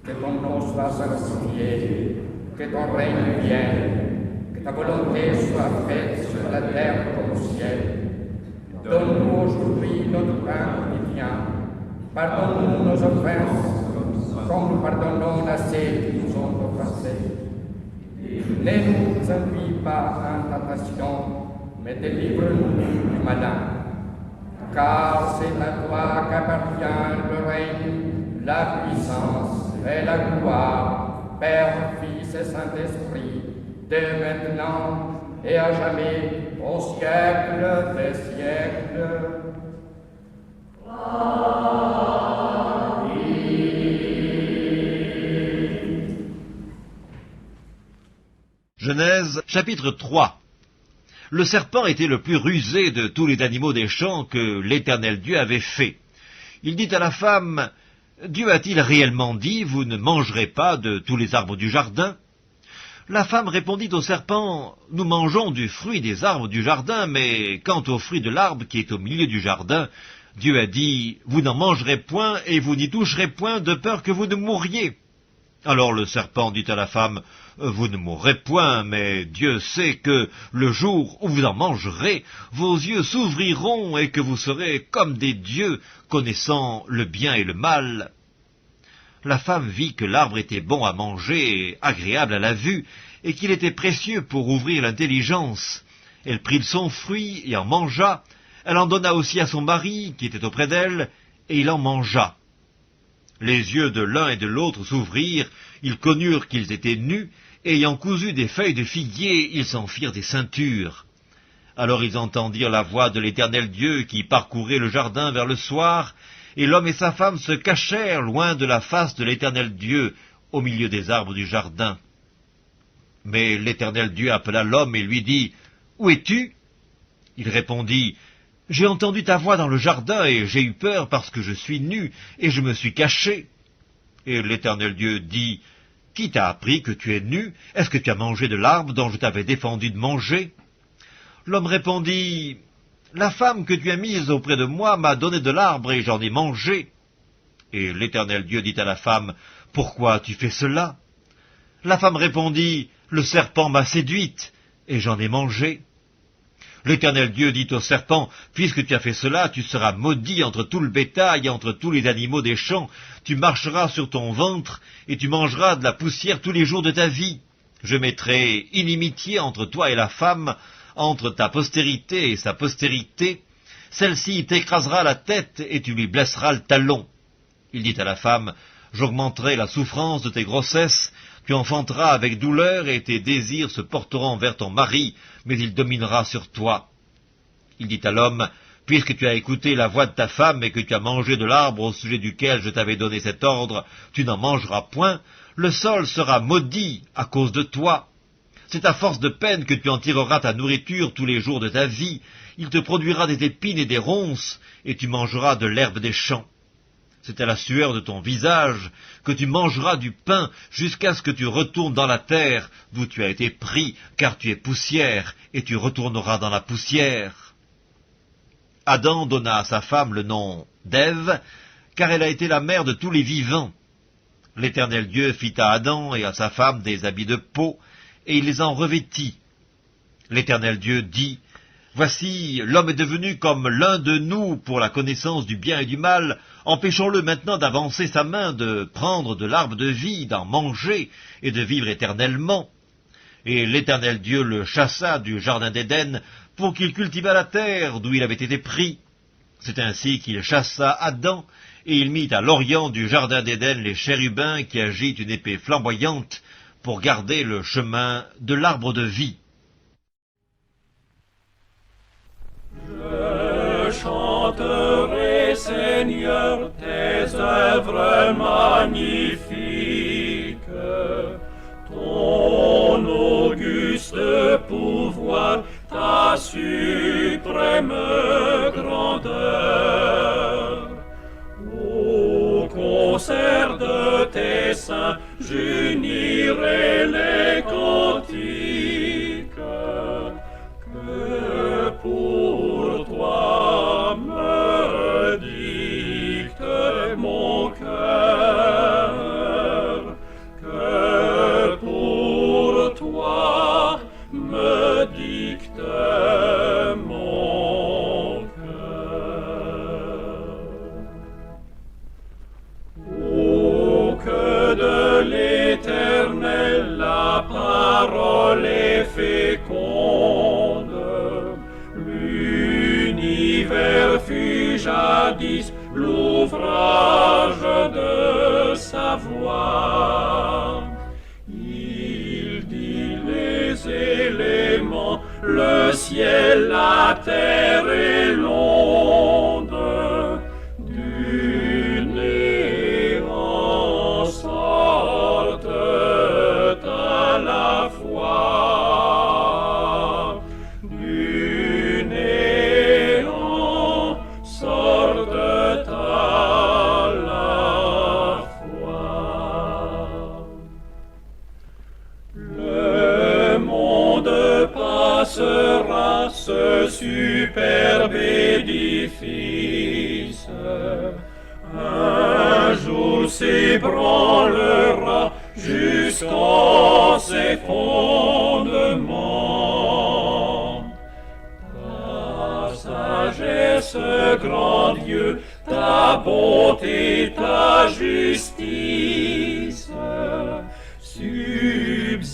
Que ton nom soit sanctifié, que ton règne vienne, que ta volonté soit faite sur la terre comme au ciel. Donne-nous aujourd'hui notre pain quotidien. Pardonne-nous nos offenses, comme nous pardonnons à ceux qui nous ont offensés. Ne nous induis pas en tentation, mais délivre-nous du malin. Car c'est à toi qu'appartient le règne, la puissance et la gloire, Père, Fils et Saint-Esprit, dès maintenant et à jamais, au siècle des siècles. Genèse, chapitre 3. Le serpent était le plus rusé de tous les animaux des champs que l'Éternel Dieu avait fait. Il dit à la femme, « Dieu a-t-il réellement dit, vous ne mangerez pas de tous les arbres du jardin ?» La femme répondit au serpent, « Nous mangeons du fruit des arbres du jardin, mais quant au fruit de l'arbre qui est au milieu du jardin, Dieu a dit, vous n'en mangerez point et vous n'y toucherez point de peur que vous ne mouriez. » Alors le serpent dit à la femme, « Vous ne mourrez point, mais Dieu sait que le jour où vous en mangerez, vos yeux s'ouvriront et que vous serez comme des dieux, connaissant le bien et le mal. » La femme vit que l'arbre était bon à manger et agréable à la vue, et qu'il était précieux pour ouvrir l'intelligence. Elle prit de son fruit et en mangea. Elle en donna aussi à son mari, qui était auprès d'elle, et il en mangea. Les yeux de l'un et de l'autre s'ouvrirent, ils connurent qu'ils étaient nus, et ayant cousu des feuilles de figuier, ils s'en firent des ceintures. Alors ils entendirent la voix de l'Éternel Dieu qui parcourait le jardin vers le soir, et l'homme et sa femme se cachèrent loin de la face de l'Éternel Dieu, au milieu des arbres du jardin. Mais l'Éternel Dieu appela l'homme et lui dit, « Où es-tu » Il répondit, « J'ai entendu ta voix dans le jardin, et j'ai eu peur parce que je suis nu, et je me suis caché. » Et l'Éternel Dieu dit, « Qui t'a appris que tu es nu? Est-ce que tu as mangé de l'arbre dont je t'avais défendu de manger ?» L'homme répondit, « La femme que tu as mise auprès de moi m'a donné de l'arbre, et j'en ai mangé. » Et l'Éternel Dieu dit à la femme, « Pourquoi as-tu fait cela ?» La femme répondit, « Le serpent m'a séduite, et j'en ai mangé. » L'Éternel Dieu dit au serpent, « Puisque tu as fait cela, tu seras maudit entre tout le bétail et entre tous les animaux des champs. Tu marcheras sur ton ventre, et tu mangeras de la poussière tous les jours de ta vie. Je mettrai inimitié entre toi et la femme, entre ta postérité et sa postérité. Celle-ci t'écrasera la tête, et tu lui blesseras le talon. » Il dit à la femme, « J'augmenterai la souffrance de tes grossesses. Tu enfanteras avec douleur, et tes désirs se porteront vers ton mari, mais il dominera sur toi. » Il dit à l'homme, « Puisque tu as écouté la voix de ta femme, et que tu as mangé de l'arbre au sujet duquel je t'avais donné cet ordre, tu n'en mangeras point, le sol sera maudit à cause de toi. C'est à force de peine que tu en tireras ta nourriture tous les jours de ta vie. Il te produira des épines et des ronces, et tu mangeras de l'herbe des champs. C'est à la sueur de ton visage que tu mangeras du pain jusqu'à ce que tu retournes dans la terre d'où tu as été pris, car tu es poussière, et tu retourneras dans la poussière. » Adam donna à sa femme le nom d'Ève, car elle a été la mère de tous les vivants. L'Éternel Dieu fit à Adam et à sa femme des habits de peau, et il les en revêtit. L'Éternel Dieu dit, « Voici, l'homme est devenu comme l'un de nous pour la connaissance du bien et du mal. Empêchons-le maintenant d'avancer sa main, de prendre de l'arbre de vie, d'en manger et de vivre éternellement. » Et l'Éternel Dieu le chassa du jardin d'Éden pour qu'il cultivât la terre d'où il avait été pris. C'est ainsi qu'il chassa Adam, et il mit à l'orient du jardin d'Éden les chérubins qui agitent une épée flamboyante pour garder le chemin de l'arbre de vie. Je chanterai, Seigneur, tes œuvres magnifiques, ton auguste pouvoir, ta suprême grandeur. Au concert de tes saints, j'unirai les cantiques que pour toi me dicte mon cœur. voix. Il dit les éléments, le ciel, la terre et l'onde, du néant sortent à la fois, du néant sortent à la fois. Le monde passera, ce superbe édifice, un jour s'ébranlera jusqu'en ses fondements. Ta sagesse, grand Dieu, ta bonté, ta justice subsistent